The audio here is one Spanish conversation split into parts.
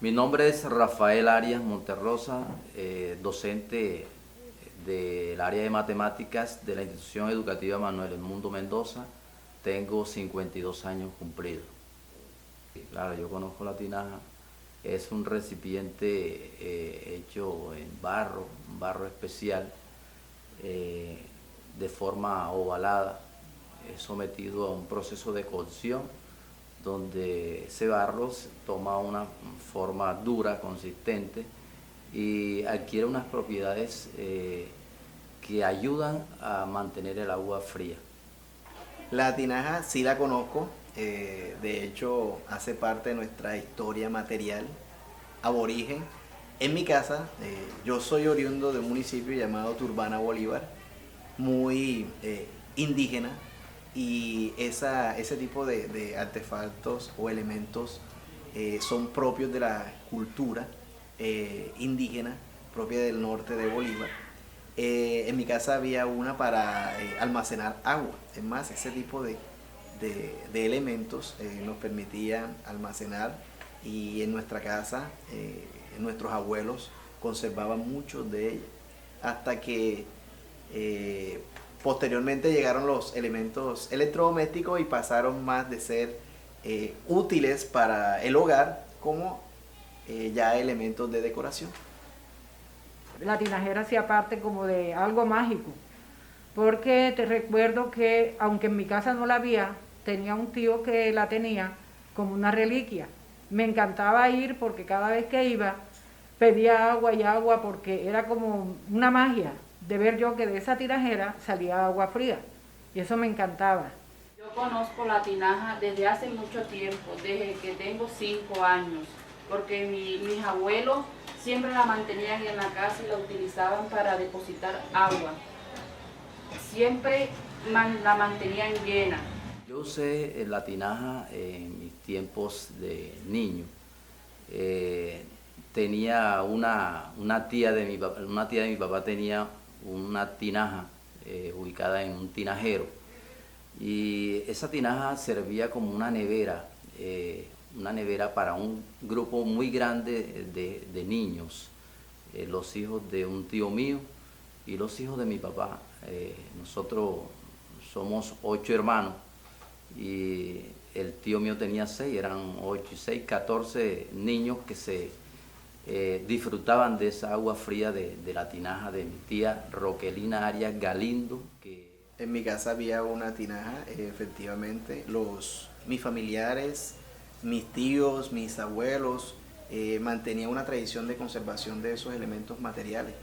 Mi nombre es Rafael Arias Monterrosa, docente del área de matemáticas de la institución educativa Manuel El Mundo Mendoza. Tengo 52 años cumplidos. Claro, yo conozco la tinaja. Es un recipiente hecho en barro, un barro especial, eh, de forma ovalada, sometido a un proceso de cocción donde ese barro toma una forma dura, consistente y adquiere unas propiedades que ayudan a mantener el agua fría. La tinaja sí la conozco, de hecho hace parte de nuestra historia material aborigen. En mi casa, yo soy oriundo de un municipio llamado Turbana Bolívar, muy indígena, y ese tipo de artefactos o elementos son propios de la cultura indígena propia del norte de Bolívar. En mi casa había una para almacenar agua. Es más, ese tipo de elementos nos permitían almacenar, y en nuestra casa nuestros abuelos conservaban muchos de ellos. Hasta que eh, posteriormente llegaron los elementos electrodomésticos y pasaron más de ser útiles para el hogar como ya elementos de decoración. La tinajera hacía parte como de algo mágico, porque te recuerdo que aunque en mi casa no la había, tenía un tío que la tenía como una reliquia. Me encantaba ir porque cada vez que iba pedía agua y agua, porque era como una magia de ver yo que de esa tinajera salía agua fría, y eso me encantaba. Yo conozco la tinaja desde hace mucho tiempo, desde que tengo 5 años, porque mis abuelos siempre la mantenían en la casa y la utilizaban para depositar agua. Siempre la mantenían llena. Yo usé la tinaja en mis tiempos de niño. Tenía una tía de mi papá tenía una tinaja ubicada en un tinajero, y esa tinaja servía como una nevera para un grupo muy grande de niños, los hijos de un tío mío y los hijos de mi papá. Nosotros somos 8 hermanos y el tío mío tenía 6, eran 8 y 6, 14 niños que se disfrutaban de esa agua fría de la tinaja de mi tía Roquelina Arias Galindo. En mi casa había una tinaja, efectivamente. Mis familiares, mis tíos, mis abuelos mantenían una tradición de conservación de esos elementos materiales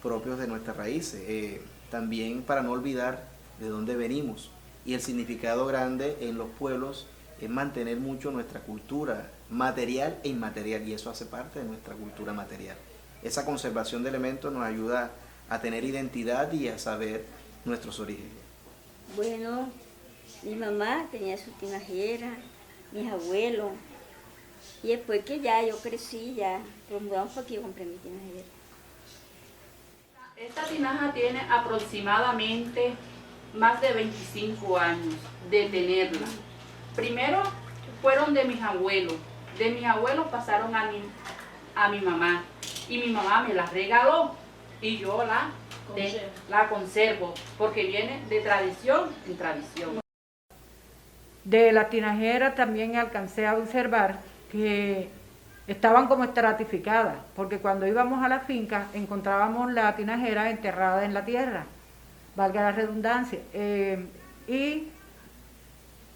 propios de nuestras raíces. También para no olvidar de dónde venimos. Y el significado grande en los pueblos es mantener mucho nuestra cultura material e inmaterial, y eso hace parte de nuestra cultura material. Esa conservación de elementos nos ayuda a tener identidad y a saber nuestros orígenes. Bueno, mi mamá tenía su tinajera, mis abuelos, y después que ya yo crecí, ya nos mudamos para aquí, yo compré mi tinajera. Esta tinaja tiene aproximadamente más de 25 años de tenerla. Primero fueron de mis abuelos pasaron a mi mamá, y mi mamá me la regaló y yo la conservo porque viene de tradición en tradición. De la tinajera también alcancé a observar que estaban como estratificadas, porque cuando íbamos a la finca encontrábamos la tinajera enterrada en la tierra, valga la redundancia, y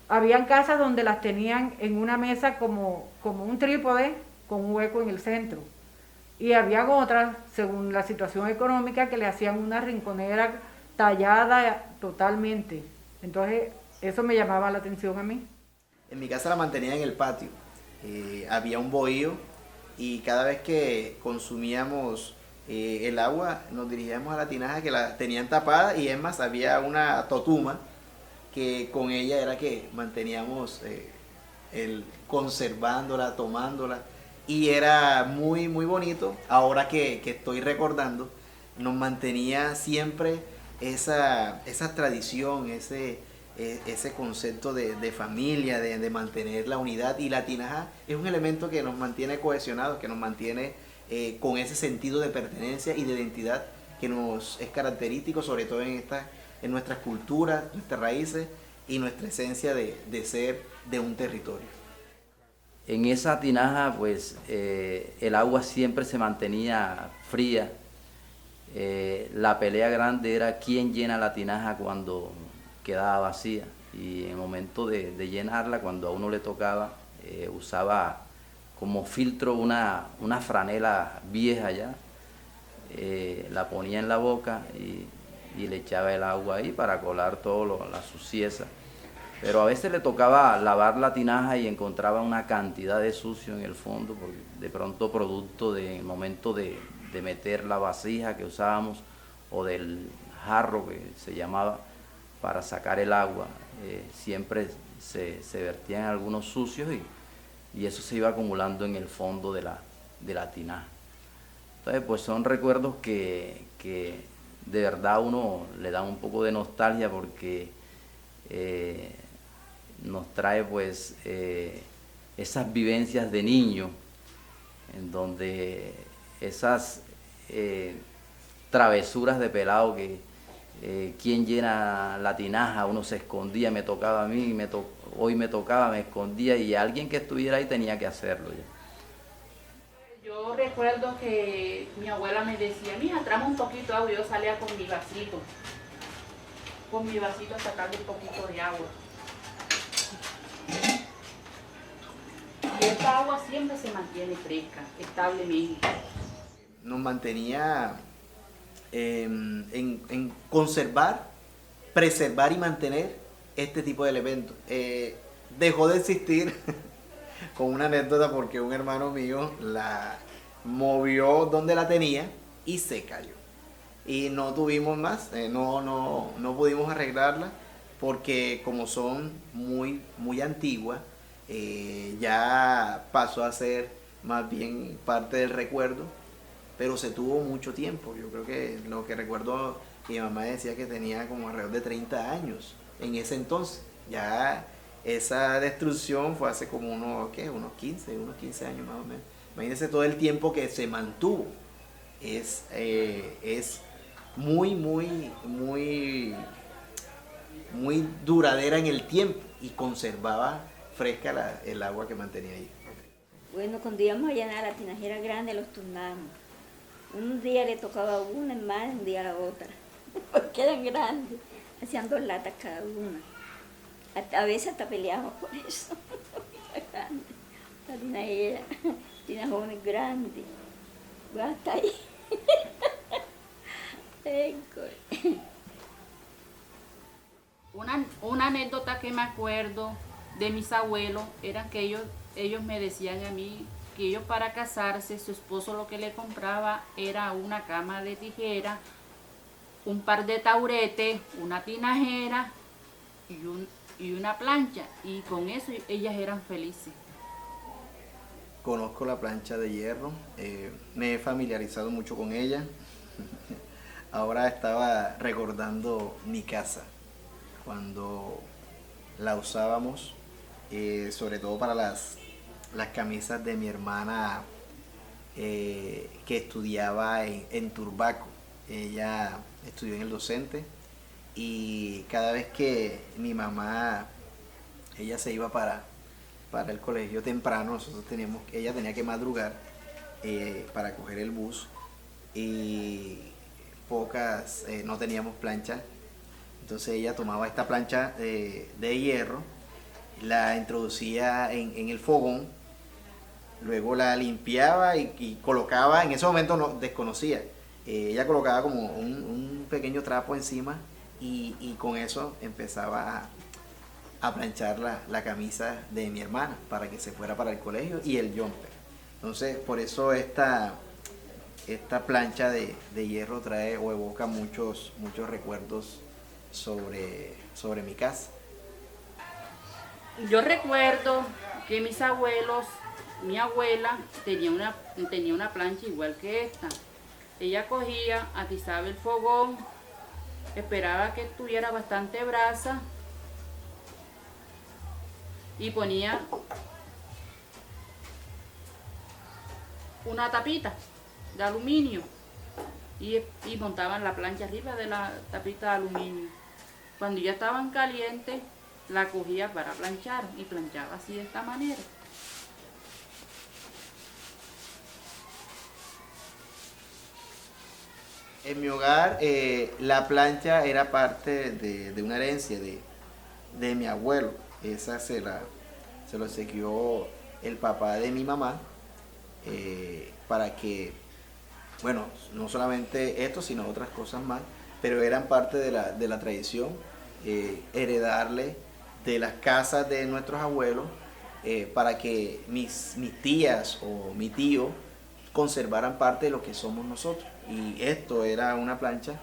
habían casas donde las tenían en una mesa como un trípode con un hueco en el centro, y habían otras, según la situación económica, que le hacían una rinconera tallada totalmente. Entonces eso me llamaba la atención a mí. En mi casa la mantenía en el patio. Había un bohío, y cada vez que consumíamos el agua nos dirigíamos a la tinaja que la tenían tapada, y es más, había una totuma que con ella era que manteníamos conservándola, tomándola, y era muy muy bonito. Ahora que estoy recordando, nos mantenía siempre esa tradición, ese concepto de familia, de mantener la unidad, y la tinaja es un elemento que nos mantiene cohesionados, que nos mantiene con ese sentido de pertenencia y de identidad que nos es característico, sobre todo en nuestras culturas, nuestras raíces y nuestra esencia de ser de un territorio. En esa tinaja, pues, el agua siempre se mantenía fría. La pelea grande era quién llena la tinaja cuando quedaba vacía. Y en el momento de llenarla, cuando a uno le tocaba, usaba como filtro una franela vieja ya. La ponía en la boca y le echaba el agua ahí para colar toda la suciedad. Pero a veces le tocaba lavar la tinaja y encontraba una cantidad de sucio en el fondo, porque de pronto producto del momento de meter la vasija que usábamos o del jarro que se llamaba para sacar el agua, siempre se vertían algunos sucios y eso se iba acumulando en el fondo de la tinaja. Entonces, pues son recuerdos que de verdad uno le da un poco de nostalgia porque nos trae pues esas vivencias de niño en donde esas travesuras de pelado que quien llena la tinaja, uno se escondía, me tocaba a mí, hoy me tocaba, me escondía y alguien que estuviera ahí tenía que hacerlo ya. Yo recuerdo que mi abuela me decía, mija, tráeme un poquito de agua, y yo salía con mi vasito a sacarle un poquito de agua. Y esta agua siempre se mantiene fresca, establemente. Nos mantenía en conservar, preservar y mantener este tipo de elementos. Dejó de existir con una anécdota porque un hermano mío la movió donde la tenía y se cayó. Y no tuvimos más, no pudimos arreglarla porque como son muy antiguas, ya pasó a ser más bien parte del recuerdo, pero se tuvo mucho tiempo. Yo creo que lo que recuerdo, mi mamá decía que tenía como alrededor de 30 años en ese entonces. Ya esa destrucción fue hace como unos 15 años más o menos. Imagínense todo el tiempo que se mantuvo. Es muy duradera en el tiempo y conservaba fresca el agua que mantenía ahí. Bueno, cuando íbamos a llenar la tinajera grande los turnábamos. Un día le tocaba a una más, un día a la otra, porque eran grandes, hacían 2 latas cada una. A veces hasta peleábamos por eso. La tinajera, tinajones grandes, hasta ahí. Una anécdota que me acuerdo de mis abuelos era que ellos me decían a mí que ellos para casarse, su esposo lo que le compraba era una cama de tijera, un par de tauretes, una tinajera y una plancha, y con eso ellas eran felices. Conozco la plancha de hierro, me he familiarizado mucho con ella. Ahora estaba recordando mi casa, cuando la usábamos, sobre todo para las camisas de mi hermana que estudiaba en Turbaco. Ella estudió en el docente y cada vez que mi mamá, ella se iba para el colegio temprano, ella tenía que madrugar para coger el bus y no teníamos plancha. Entonces ella tomaba esta plancha de hierro, la introducía en el fogón, luego la limpiaba y colocaba, en ese momento no desconocía, ella colocaba como un pequeño trapo encima y con eso empezaba a planchar la camisa de mi hermana para que se fuera para el colegio y el jumper. Entonces por eso esta plancha de hierro trae o evoca muchos recuerdos sobre mi casa. Yo recuerdo que mi abuela tenía una plancha igual que esta. Ella cogía, atizaba el fogón, esperaba que tuviera bastante brasa y ponía una tapita de aluminio y montaban la plancha arriba de la tapita de aluminio. Cuando ya estaban calientes, la cogía para planchar y planchaba así de esta manera. En mi hogar, la plancha era parte de una herencia de mi abuelo. Esa se lo obsequió el papá de mi mamá, para que, bueno, no solamente esto, sino otras cosas más, pero eran parte de la tradición, heredarle de las casas de nuestros abuelos, para que mis tías o mi tío conservaran parte de lo que somos nosotros. Y esto era una plancha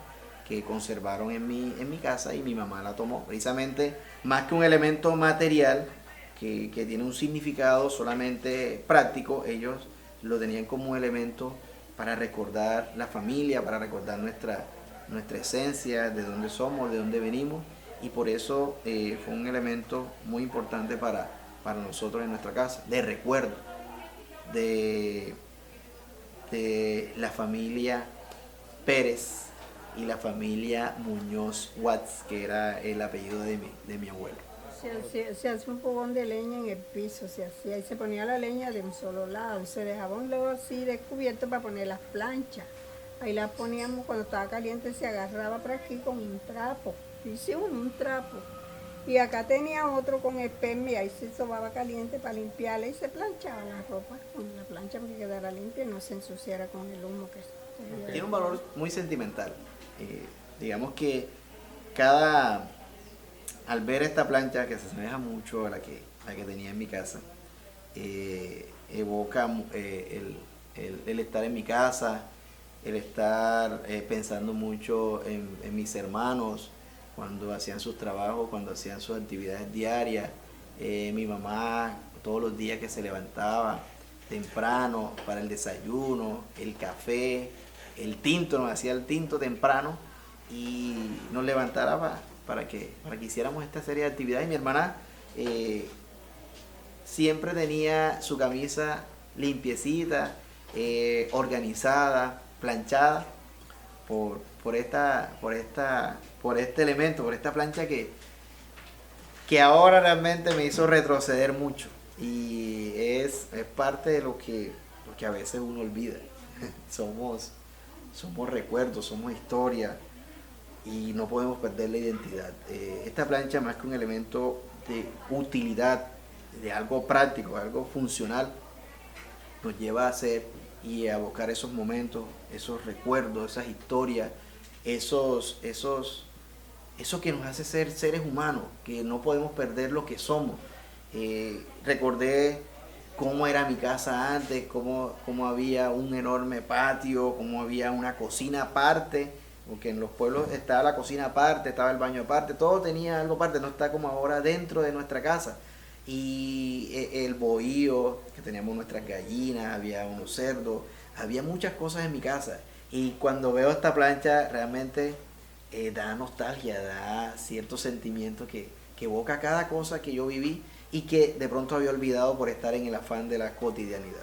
que conservaron en mi casa y mi mamá la tomó. Precisamente, más que un elemento material que tiene un significado solamente práctico, ellos lo tenían como un elemento para recordar la familia, para recordar nuestra esencia, de dónde somos, de dónde venimos. Y por eso fue un elemento muy importante para nosotros en nuestra casa, de recuerdo de la familia Pérez y la familia Muñoz Watts, que era el apellido de mi abuelo. Se hacía un fogón de leña en el piso, se hacía, y se ponía la leña de un solo lado, se dejaba un lado así descubierto para poner las planchas. Ahí las poníamos, cuando estaba caliente se agarraba por aquí con un trapo, hicimos un trapo. Y acá tenía otro con esperma y ahí se sobaba caliente para limpiarla y se planchaba la ropa con la plancha para que quedara limpia y no se ensuciara con el humo que salía. Tiene un valor muy sentimental. Digamos que al ver esta plancha que se asemeja mucho a la que tenía en mi casa, evoca el estar en mi casa, el estar pensando mucho en mis hermanos, cuando hacían sus trabajos, cuando hacían sus actividades diarias. Mi mamá, todos los días que se levantaba temprano para el desayuno, el café, el tinto, nos hacía el tinto temprano y nos levantara para que hiciéramos esta serie de actividades. Y mi hermana siempre tenía su camisa limpiecita, organizada, planchada por este elemento, por esta plancha que ahora realmente me hizo retroceder mucho. Y es parte de lo que a veces uno olvida. somos recuerdos, somos historia y no podemos perder la identidad. Esta plancha, más que un elemento de utilidad, de algo práctico, algo funcional, nos lleva a hacer y a buscar esos momentos, esos recuerdos, esas historias, eso que nos hace ser seres humanos, que no podemos perder lo que somos. Recordé cómo era mi casa antes, cómo había un enorme patio, cómo había una cocina aparte, porque en los pueblos estaba la cocina aparte, estaba el baño aparte, todo tenía algo aparte, no está como ahora dentro de nuestra casa. Y el bohío, que teníamos nuestras gallinas, había unos cerdos, había muchas cosas en mi casa. Y cuando veo esta plancha realmente da nostalgia, da cierto sentimiento que evoca cada cosa que yo viví y que de pronto había olvidado por estar en el afán de la cotidianidad.